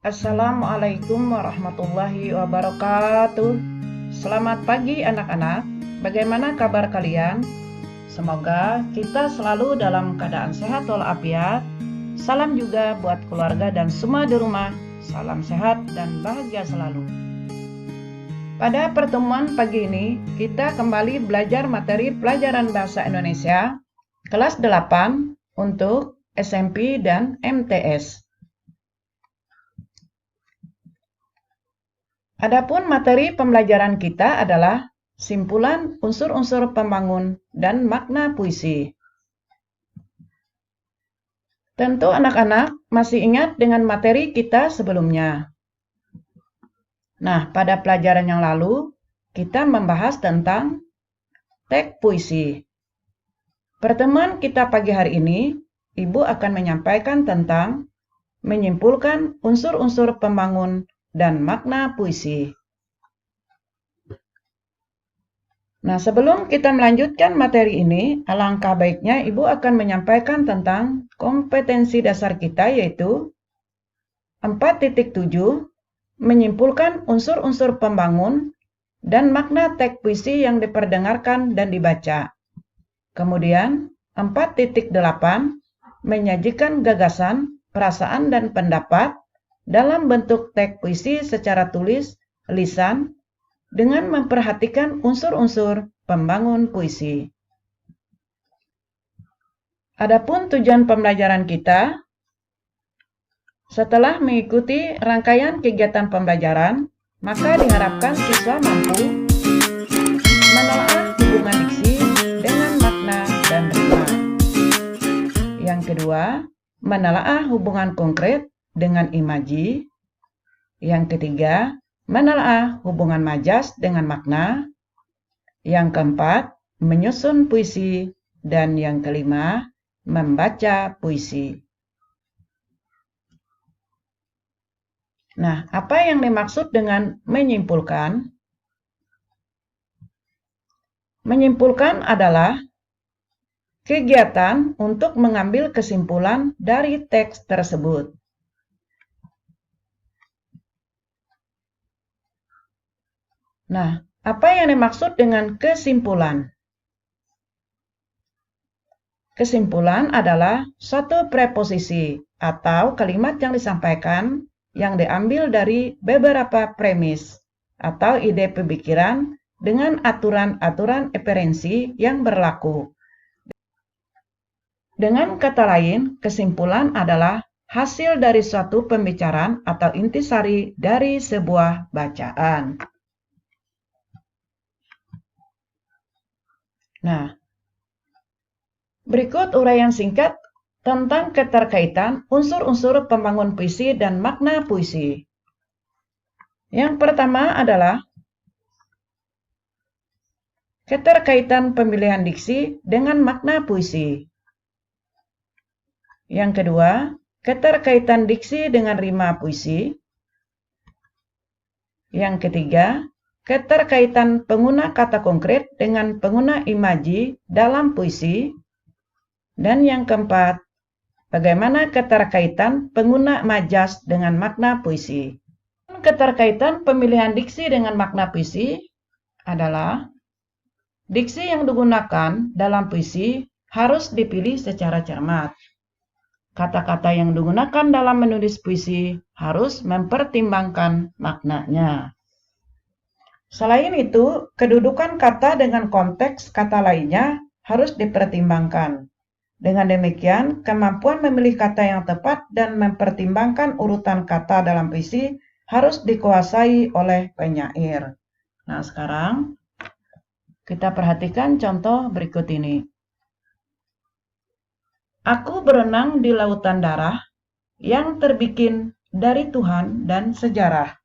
Assalamualaikum warahmatullahi wabarakatuh. Selamat pagi anak-anak. Bagaimana kabar kalian? Semoga kita selalu dalam keadaan sehat walafiat. Salam juga buat keluarga dan semua di rumah. Salam sehat dan bahagia selalu. Pada pertemuan pagi ini, kita kembali belajar materi pelajaran bahasa Indonesia kelas 8 untuk SMP dan MTS. Adapun materi pembelajaran kita adalah simpulan unsur-unsur pembangun dan makna puisi. Tentu anak-anak masih ingat dengan materi kita sebelumnya. Nah, pada pelajaran yang lalu, kita membahas tentang teks puisi. Pertemuan kita pagi hari ini, Ibu akan menyampaikan tentang menyimpulkan unsur-unsur pembangun dan makna puisi. Nah, sebelum kita melanjutkan materi ini, alangkah baiknya Ibu akan menyampaikan tentang kompetensi dasar kita, yaitu 4.7, menyimpulkan unsur-unsur pembangun dan makna teks puisi yang diperdengarkan dan dibaca. Kemudian, 4.8, menyajikan gagasan, perasaan, dan pendapat dalam bentuk teks puisi secara tulis, lisan, dengan memperhatikan unsur-unsur pembangun puisi. Adapun tujuan pembelajaran kita, setelah mengikuti rangkaian kegiatan pembelajaran, maka diharapkan siswa mampu menelaah hubungan diksi dengan makna dan rima. Yang kedua, menelaah hubungan konkret dengan imaji. Yang ketiga, menelaah hubungan majas dengan makna. Yang keempat, menyusun puisi. Dan yang kelima, membaca puisi. Nah, apa yang dimaksud dengan menyimpulkan? Menyimpulkan adalah kegiatan untuk mengambil kesimpulan dari teks tersebut. Nah, apa yang dimaksud dengan kesimpulan? Kesimpulan adalah suatu preposisi atau kalimat yang disampaikan yang diambil dari beberapa premis atau ide pemikiran dengan aturan-aturan referensi yang berlaku. Dengan kata lain, kesimpulan adalah hasil dari suatu pembicaraan atau intisari dari sebuah bacaan. Nah, berikut uraian singkat tentang keterkaitan unsur-unsur pembangun puisi dan makna puisi. Yang pertama adalah keterkaitan pemilihan diksi dengan makna puisi. Yang kedua, keterkaitan diksi dengan rima puisi. Yang ketiga, keterkaitan pengguna kata konkret dengan pengguna imaji dalam puisi. Dan yang keempat, bagaimana keterkaitan pengguna majas dengan makna puisi. Keterkaitan pemilihan diksi dengan makna puisi adalah diksi yang digunakan dalam puisi harus dipilih secara cermat. Kata-kata yang digunakan dalam menulis puisi harus mempertimbangkan maknanya. Selain itu, kedudukan kata dengan konteks kata lainnya harus dipertimbangkan. Dengan demikian, kemampuan memilih kata yang tepat dan mempertimbangkan urutan kata dalam puisi harus dikuasai oleh penyair. Nah, sekarang kita perhatikan contoh berikut ini. Aku berenang di lautan darah yang terbikin dari Tuhan dan sejarah.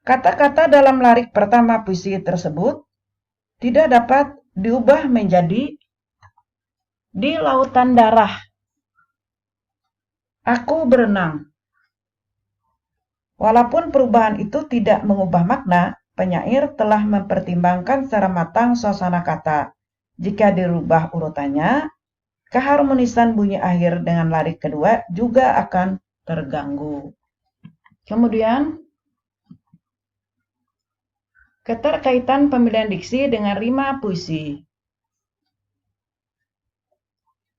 Kata-kata dalam lirik pertama puisi tersebut tidak dapat diubah menjadi di lautan darah. Aku berenang. Walaupun perubahan itu tidak mengubah makna, penyair telah mempertimbangkan secara matang suasana kata. Jika dirubah urutannya, keharmonisan bunyi akhir dengan lirik kedua juga akan terganggu. Kemudian, keterkaitan pemilihan diksi dengan rima puisi.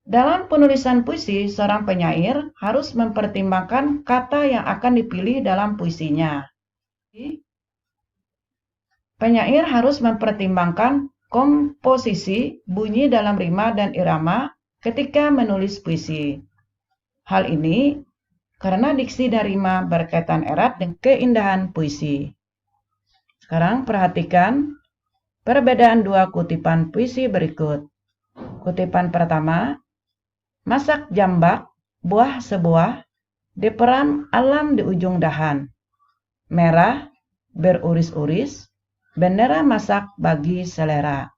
Dalam penulisan puisi, seorang penyair harus mempertimbangkan kata yang akan dipilih dalam puisinya. Penyair harus mempertimbangkan komposisi, bunyi dalam rima dan irama ketika menulis puisi. Hal ini karena diksi dan rima berkaitan erat dengan keindahan puisi. Sekarang perhatikan perbedaan dua kutipan puisi berikut. Kutipan pertama, masak jambak, buah sebuah, diperam alam di ujung dahan. Merah, beruris-uris, bendera masak bagi selera.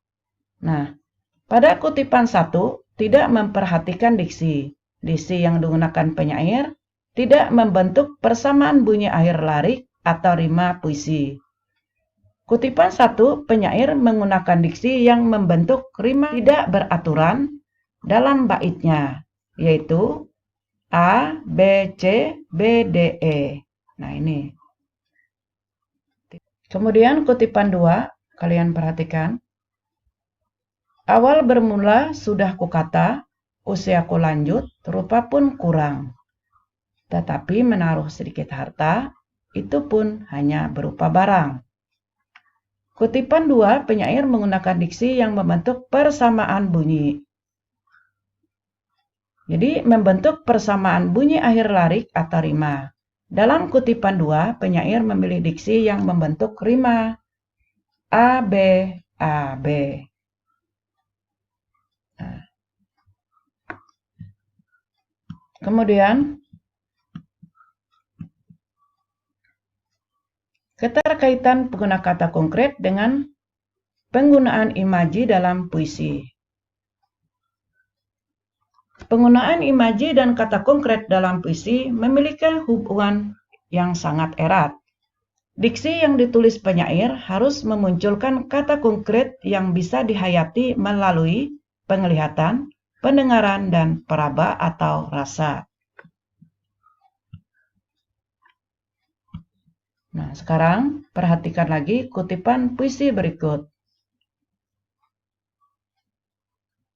Nah, pada kutipan satu tidak memperhatikan diksi. Diksi yang digunakan penyair tidak membentuk persamaan bunyi akhir larik atau rima puisi. Kutipan satu, penyair menggunakan diksi yang membentuk rima tidak beraturan dalam baitnya, yaitu A, B, C, B, D, E. Nah, ini. Kemudian kutipan 2, kalian perhatikan. Awal bermula sudah kukata, usiaku lanjut, rupa pun kurang. Tetapi menaruh sedikit harta, itu pun hanya berupa barang. Kutipan 2, penyair menggunakan diksi yang membentuk persamaan bunyi. Jadi, membentuk persamaan bunyi akhir larik atau rima. Dalam kutipan 2, penyair memilih diksi yang membentuk rima. A, B, A, B. Nah. Kemudian, keterkaitan pengguna kata konkret dengan penggunaan imaji dalam puisi. Penggunaan imaji dan kata konkret dalam puisi memiliki hubungan yang sangat erat. Diksi yang ditulis penyair harus memunculkan kata konkret yang bisa dihayati melalui penglihatan, pendengaran, dan peraba atau rasa. Nah, sekarang perhatikan lagi kutipan puisi berikut.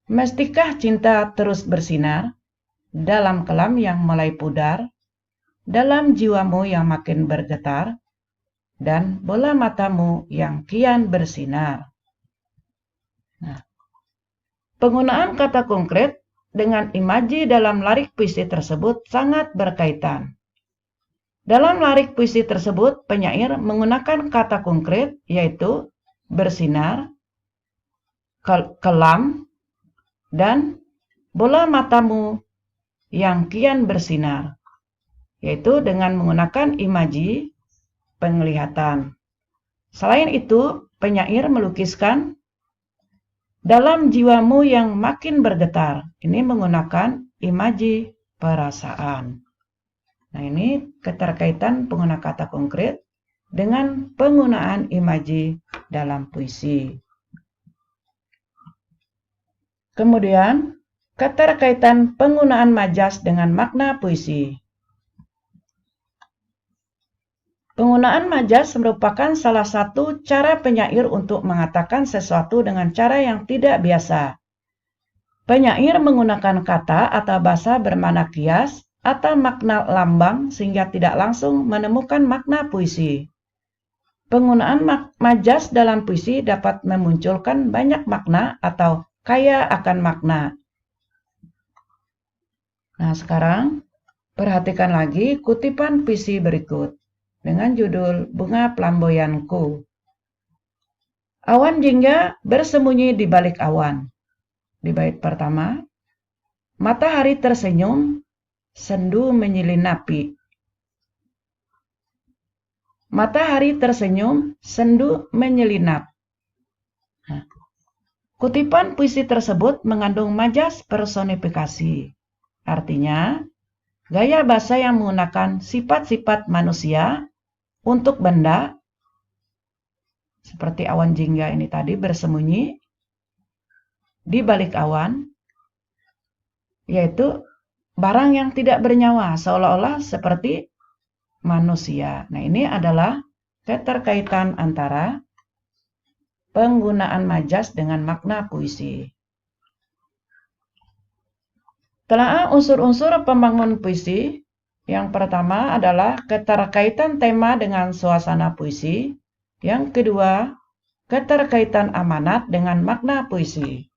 Mestikah cinta terus bersinar dalam kelam yang mulai pudar, dalam jiwamu yang makin bergetar, dan bola matamu yang kian bersinar. Nah, penggunaan kata konkret dengan imaji dalam larik puisi tersebut sangat berkaitan. Dalam larik puisi tersebut, penyair menggunakan kata konkret yaitu bersinar, kelam, dan bola matamu yang kian bersinar, yaitu dengan menggunakan imaji penglihatan. Selain itu, penyair melukiskan dalam jiwamu yang makin bergetar. Ini menggunakan imaji perasaan. Nah, ini keterkaitan pengguna kata konkret dengan penggunaan imaji dalam puisi. Kemudian, keterkaitan penggunaan majas dengan makna puisi. Penggunaan majas merupakan salah satu cara penyair untuk mengatakan sesuatu dengan cara yang tidak biasa. Penyair menggunakan kata atau bahasa bermakna kias atau makna lambang sehingga tidak langsung menemukan makna puisi. Penggunaan majas dalam puisi dapat memunculkan banyak makna atau kaya akan makna. Nah, sekarang perhatikan lagi kutipan puisi berikut dengan judul Bunga Flamboyanku. Awan jingga bersembunyi di balik awan. Di bait pertama, matahari tersenyum, sendu menyelinapi. Matahari tersenyum, sendu menyelinap. Nah, kutipan puisi tersebut mengandung majas personifikasi. Artinya, gaya bahasa yang menggunakan sifat-sifat manusia untuk benda, seperti awan jingga ini tadi bersembunyi di balik awan, yaitu barang yang tidak bernyawa, seolah-olah seperti manusia. Nah, ini adalah keterkaitan antara penggunaan majas dengan makna puisi. Telaah unsur-unsur pembangun puisi. Yang pertama adalah keterkaitan tema dengan suasana puisi. Yang kedua, keterkaitan amanat dengan makna puisi.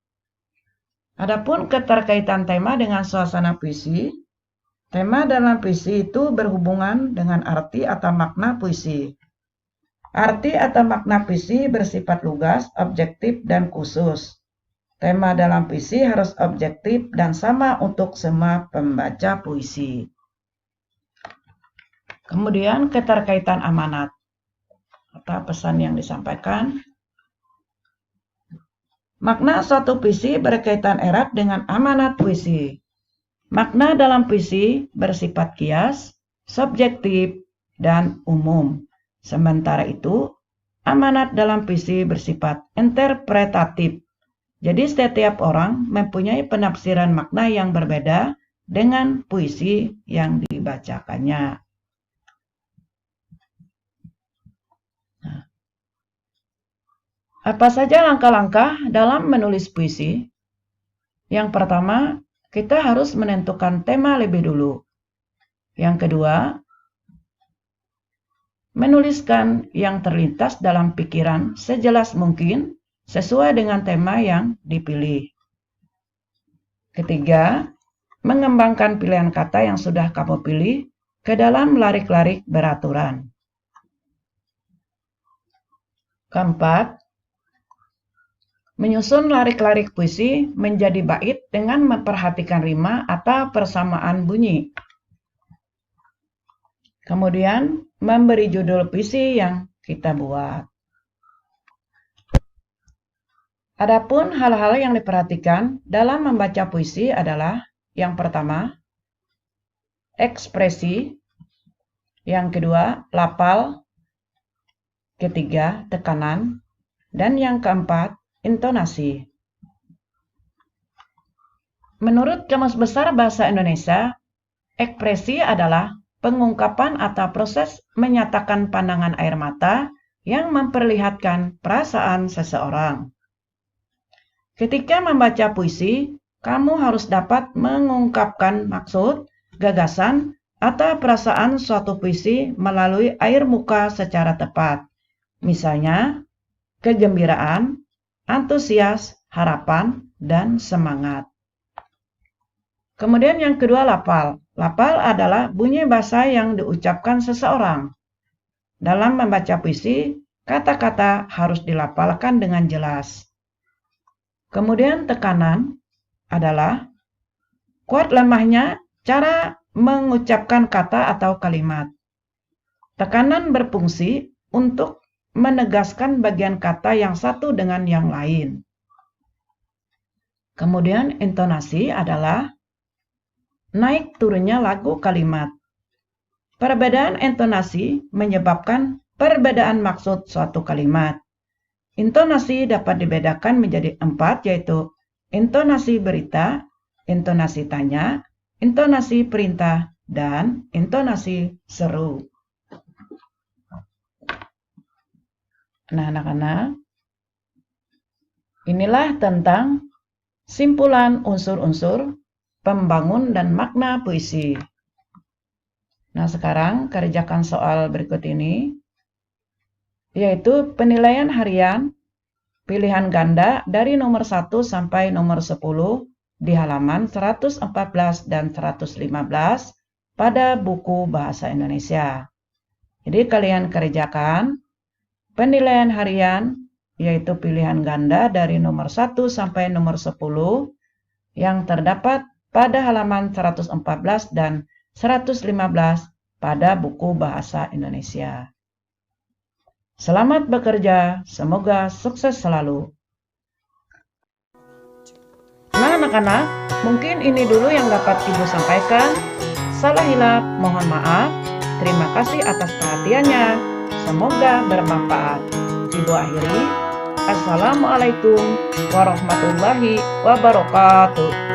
Adapun keterkaitan tema dengan suasana puisi, tema dalam puisi itu berhubungan dengan arti atau makna puisi. Arti atau makna puisi bersifat lugas, objektif, dan khusus. Tema dalam puisi harus objektif dan sama untuk semua pembaca puisi. Kemudian keterkaitan amanat atau pesan yang disampaikan. Makna suatu puisi berkaitan erat dengan amanat puisi. Makna dalam puisi bersifat kias, subjektif, dan umum. Sementara itu, amanat dalam puisi bersifat interpretatif. Jadi setiap orang mempunyai penafsiran makna yang berbeda dengan puisi yang dibacakannya. Apa saja langkah-langkah dalam menulis puisi? Yang pertama, kita harus menentukan tema lebih dulu. Yang kedua, menuliskan yang terlintas dalam pikiran sejelas mungkin sesuai dengan tema yang dipilih. Ketiga, mengembangkan pilihan kata yang sudah kamu pilih ke dalam larik-larik beraturan. Keempat, menyusun larik-larik puisi menjadi bait dengan memperhatikan rima atau persamaan bunyi. Kemudian, memberi judul puisi yang kita buat. Adapun hal-hal yang diperhatikan dalam membaca puisi adalah yang pertama, ekspresi, yang kedua, lafal, ketiga, tekanan, dan yang keempat, intonasi. Menurut Kamus Besar Bahasa Indonesia, ekspresi adalah pengungkapan atau proses menyatakan pandangan air mata yang memperlihatkan perasaan seseorang. Ketika membaca puisi, kamu harus dapat mengungkapkan maksud, gagasan, atau perasaan suatu puisi melalui air muka secara tepat. Misalnya, kegembiraan, antusias, harapan, dan semangat. Kemudian yang kedua, lafal. Lafal adalah bunyi bahasa yang diucapkan seseorang. Dalam membaca puisi, kata-kata harus dilafalkan dengan jelas. Kemudian tekanan adalah kuat lemahnya cara mengucapkan kata atau kalimat. Tekanan berfungsi untuk menegaskan bagian kata yang satu dengan yang lain. Kemudian intonasi adalah naik turunnya lagu kalimat. Perbedaan intonasi menyebabkan perbedaan maksud suatu kalimat. Intonasi dapat dibedakan menjadi 4, yaitu intonasi berita, intonasi tanya, intonasi perintah, dan intonasi seru. Nah, anak-anak, inilah tentang simpulan unsur-unsur pembangun dan makna puisi. Nah, sekarang kerjakan soal berikut ini, yaitu penilaian harian pilihan ganda dari nomor 1 sampai nomor 10 di halaman 114 dan 115 pada buku Bahasa Indonesia. Jadi kalian kerjakan penilaian harian, yaitu pilihan ganda dari nomor 1 sampai nomor 10 yang terdapat pada halaman 114 dan 115 pada buku Bahasa Indonesia. Selamat bekerja, semoga sukses selalu. Nah anak-anak, mungkin ini dulu yang dapat Ibu sampaikan. Salah hilap, mohon maaf. Terima kasih atas perhatiannya. Semoga bermanfaat. Ibu akhiri. Assalamualaikum warahmatullahi wabarakatuh.